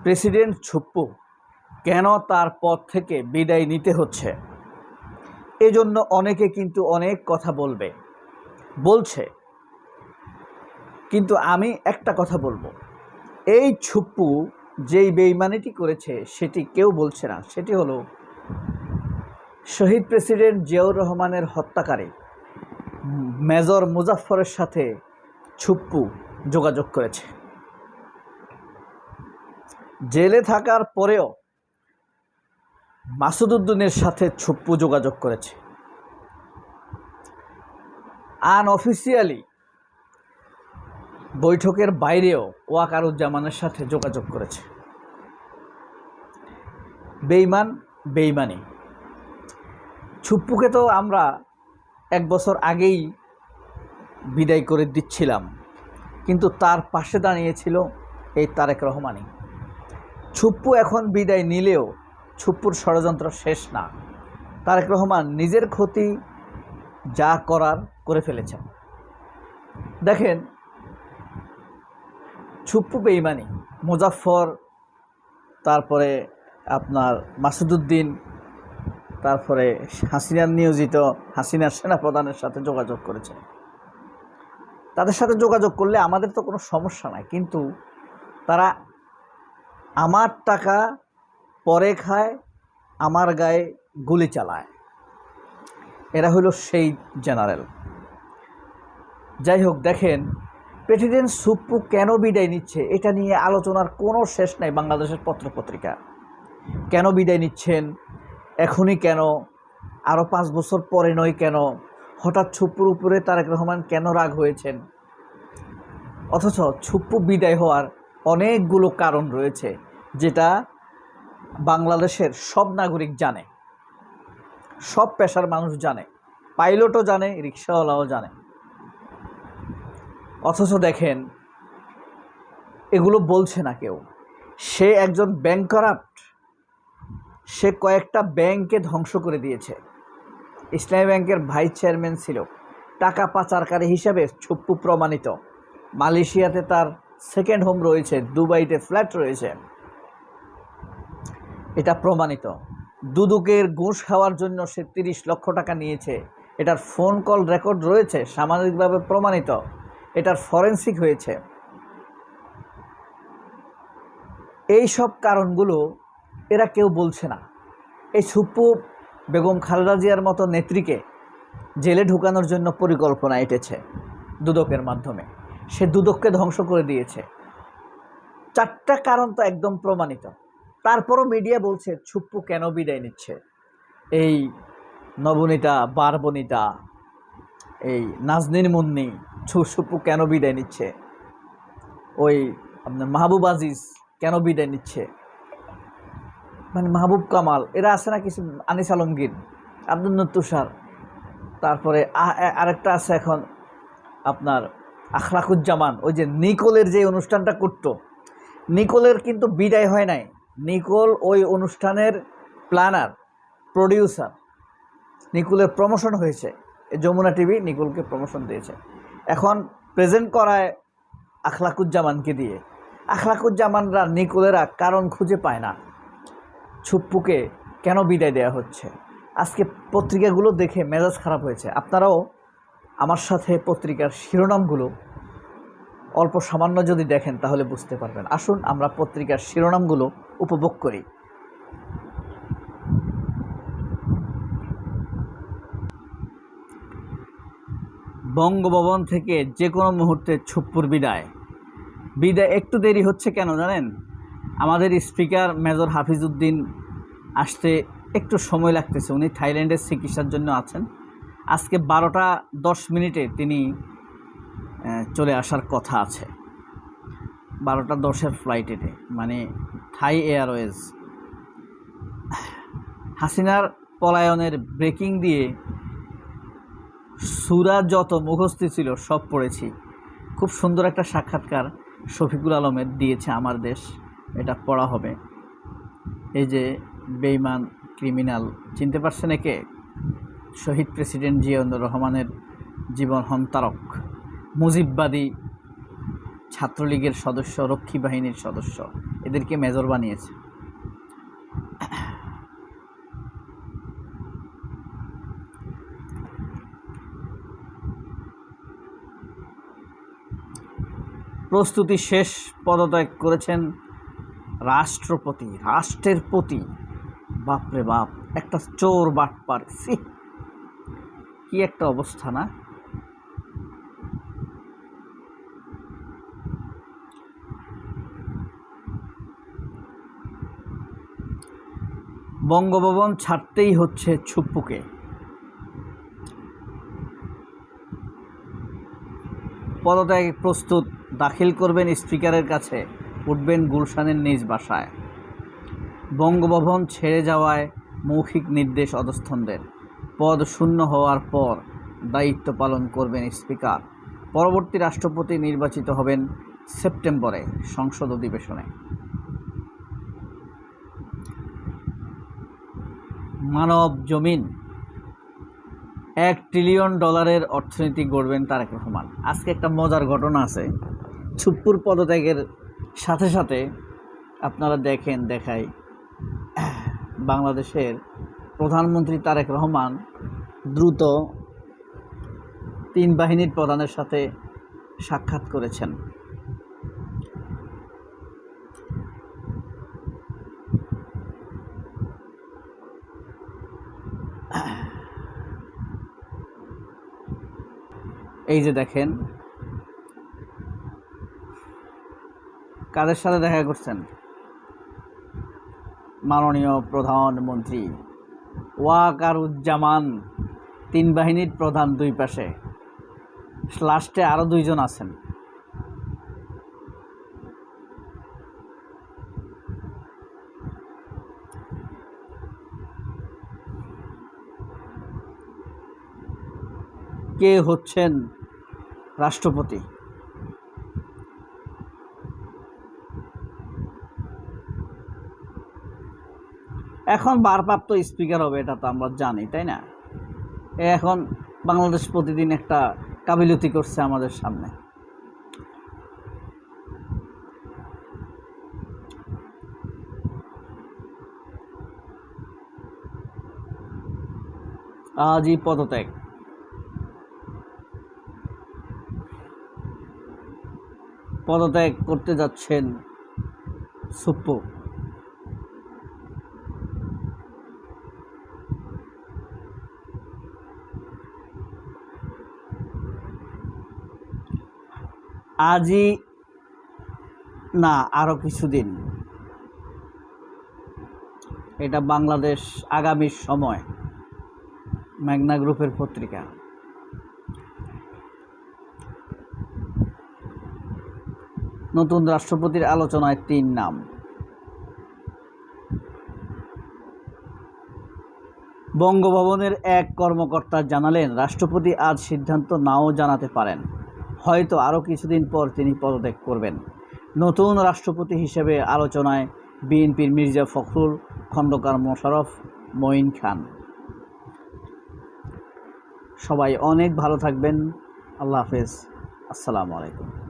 President ছুপ্পু কেন তার পদ থেকে বিদায় নিতে হচ্ছে, এজন্য অনেকে কিন্তু অনেক কথা বলছে। কিন্তু আমি একটা কথা বলবো, এই ছুপ্পু যেই বেইমানিটি করেছে সেটি কেউ বলছে না। সেটি হলো শহীদ প্রেসিডেন্ট জিয়াউর রহমানের হত্যাকারী মেজর মুজাফফরের সাথে ছুপ্পু যোগাযোগ করেছে। জেলে থাকার পরেও মাসুদ উদ্দিনের সাথে ছুপ্পু যোগাযোগ করেছে। আনঅফিসিয়ালি বৈঠকের বাইরেও ওয়াকারুজ্জামানের সাথে যোগাযোগ করেছে। বেইমানি। ছুপ্পুকে তো আমরা 1 বছর আগেই বিদায় করে দিচ্ছিলাম, কিন্তু তার পাশে দাঁড়িয়েছিল এই তারেক রহমানই। ছুপ্পু এখন বিদায় নিলেও ছুপ্পুর ষড়যন্ত্র শেষ না। তারেক রহমান নিজের ক্ষতি যা করার করে ফেলেছেন। দেখেন, ছুপ্পু বেইমানি, মুজাফফর, তারপরে আপনার মাসুদ উদ্দিন, তারপরে হাসিনার নিয়োজিত হাসিনার সেনাপ্রধানের সাথে যোগাযোগ করেছে। তাদের সাথে যোগাযোগ করলে আমাদের তো কোনো সমস্যা নাই, কিন্তু তারা আমার টাকা পরে খায়, আমার গায়ে গুলি চালায়। এরা হলো সেই জেনারেল। যাই হোক, দেখেন, প্রেসিডেন্ট ছুপ্পু কেন বিদায় নিচ্ছে এটা নিয়ে আলোচনার কোনো শেষ নাই বাংলাদেশের পত্রপত্রিকা। কেন বিদায় নিচ্ছেন, এখনই কেন, আরও 5 বছর পরে নয় কেন, হঠাৎ ছুপ্পুর উপরে তারেক রহমান কেন রাগ হয়েছেন। অথচ ছুপ্পু বিদায় হওয়ার অনেকগুলো কারণ রয়েছে, যেটা বাংলাদেশের সব নাগরিক জানে, সব পেশার মানুষ জানে, পাইলটও জানে, রিক্সাওয়ালাও জানে। অথচ দেখেন, এগুলো বলছে না কেউ। সে একজন ব্যাংক কারাপ্ট। সে কয়েকটা ব্যাংকে ধ্বংস করে দিয়েছে। ইসলামী ব্যাংকের ভাইস চেয়ারম্যান ছিল, টাকা পাচারকারী হিসাবে ছুপ্পু প্রমাণিত। মালয়েশিয়াতে তার সেকেন্ড হোম রয়েছে, দুবাইতে ফ্ল্যাট রয়েছে, এটা প্রমাণিত। দুদকের ঘুষ খাওয়ার জন্য সে 30 লক্ষ টাকা নিয়েছে, এটার ফোন কল রেকর্ড রয়েছে, সামাজিকভাবে প্রমাণিত, এটার ফরেন্সিক হয়েছে। এই সব কারণগুলো এরা কেউ বলছে না। এই ছুপ্পু বেগম খালেদা জিয়ার মতো নেত্রীকে জেলে ঢুকানোর জন্য পরিকল্পনা এঁটেছে দুদকের মাধ্যমে। সে দুদককে ধ্বংস করে দিয়েছে। 4টা কারণ তো একদম প্রমাণিত। তারপরও মিডিয়া বলছে ছুপ্পু কেন বিদায় নিচ্ছে। এই নবনীতা, বারবনিতা, এই নাজনীন মুন্নি, ছুপ্পু কেন বিদায় নিচ্ছে। ওই আপনার মাহবুব আজিজ কেন বিদায় নিচ্ছে, মানে মাহবুব কামাল, এরা আছে না কিছু, আনিস আলমগীর, আব্দুল তুষার, তারপরে আরেকটা আছে এখন আপনার আখলাকুজ্জামান, ওই যে নিকোলের যে অনুষ্ঠানটা করতো, নিকোলের কিন্তু বিদায় হয় নাই। নিকোল ওই অনুষ্ঠানের প্ল্যানার, প্রডিউসার। নিকোলের প্রমোশন হয়েছে, যমুনা টিভি নিকোলকে প্রমোশন দিয়েছে। এখন প্রেজেন্ট করায় আখলাকুজ্জামানকে দিয়ে। আখলাকুজ্জামানরা, নিকোলেরা কারণ খুঁজে পায় না ছুপ্পুকে কেন বিদায় দেওয়া হচ্ছে। আজকে পত্রিকাগুলো দেখে মেজাজ খারাপ হয়েছে। আপনারাও আমার সাথে পত্রিকার শিরোনামগুলো অল্প সামান্য যদি দেখেন তাহলে বুঝতে পারবেন। আসুন আমরা পত্রিকার শিরোনামগুলো উপভোগ করি। বঙ্গভবন থেকে যে কোনো মুহূর্তে ছুপ্পুর বিদায় একটু দেরি হচ্ছে কেন জানেন? আমাদের স্পিকার মেজর হাফিজ উদ্দিন আসতে একটু সময় লাগতেছে। উনি থাইল্যান্ডের চিকিৎসার জন্য আছেন। আজকে 12টা 10 মিনিটে তিনি চলে আসার কথা আছে। 12টা 10-এর ফ্লাইটে, মানে থাই এয়ারওয়েজ। হাসিনার পলায়নের ব্রেকিং দিয়ে সূরা যত মুখস্থ ছিল সব পড়েছি। খুব সুন্দর একটা সাক্ষাৎকার শফিকুল আলমের দিয়েছে আমার দেশ, এটা পড়া হবে। এই যে বেঈমান ক্রিমিনাল, চিনতে পারছেন একে? শহীদ প্রেসিডেন্ট জিয়াউর রহমানের জীবন হন্তারক, মুজিববাদী ছাত্রলীগের সদস্য, রক্ষী বাহিনীর সদস্য, এদেরকে মেজর বানিয়েছে। প্রস্তুতি শেষ, পদত্যাগ করেছেন রাষ্ট্রপতি, রাষ্ট্রের প্রতি। বাপরে বাপ, একটা চোর বাটপার, কি একটা অবস্থা না? বঙ্গভবন ছাড়তেই হচ্ছে ছুপ্পুকে। পদত্যাগে প্রস্তুত, দাখিল করবেন স্পিকারের কাছে, উঠবেন গুলশানের নিজ বাসায়। বঙ্গভবন ছেড়ে যাওয়ায় মৌখিক নির্দেশ অধস্তনদের। পদ শূন্য হওয়ার পর দায়িত্ব পালন করবেন স্পিকার। পরবর্তী রাষ্ট্রপতি নির্বাচিত হবেন সেপ্টেম্বরে সংসদ অধিবেশনে। মানব জমিন, $1 ট্রিলিয়ন অর্থনীতি গড়বেন তারেক রহমান। আজকে একটা মজার ঘটনা আছে। ছুপ্পুর পদত্যাগের সাথে সাথে আপনারা দেখাই বাংলাদেশের প্রধানমন্ত্রী তারেক রহমান দ্রুত 3 বাহিনীর প্রধানের সাথে সাক্ষাৎ করেছেন। এই যে দেখেন কাদের সাথে দেখা করছেন? মাননীয় প্রধানমন্ত্রী ওয়াকারুজ্জামান, 3 বাহিনীর প্রধান 2 পাশে, লাস্টে আরও 2 জন আছেন। কে হচ্ছেন রাষ্ট্রপতি? এখন ভারপ্রাপ্ত স্পিকার হবে, এটা তো আমরা জানি, তাই না? এখন বাংলাদেশ প্রতিদিন একটা কাবিলতি করছে আমাদের সামনে। আজই পদত্যাগ করতে যাচ্ছেন ছুপ্পু। আজই না, আরও কিছুদিন। এটা বাংলাদেশ আগামীর সময়, মেঘনা গ্রুপের পত্রিকা। নতুন রাষ্ট্রপতির আলোচনায় 3 নাম। বঙ্গভবনের এক কর্মকর্তা জানালেন, রাষ্ট্রপতি আজ সিদ্ধান্ত নাও জানাতে পারেন, হয়তো আরও কিছুদিন পর তিনি পদত্যাগ করবেন। নতুন রাষ্ট্রপতি হিসেবে আলোচনায় বিএনপির মির্জা ফখরুল, খন্দকার মোশাররফ, মঈন খান। সবাই অনেক ভালো থাকবেন। আল্লাহ হাফেজ, আসসালামু আলাইকুম।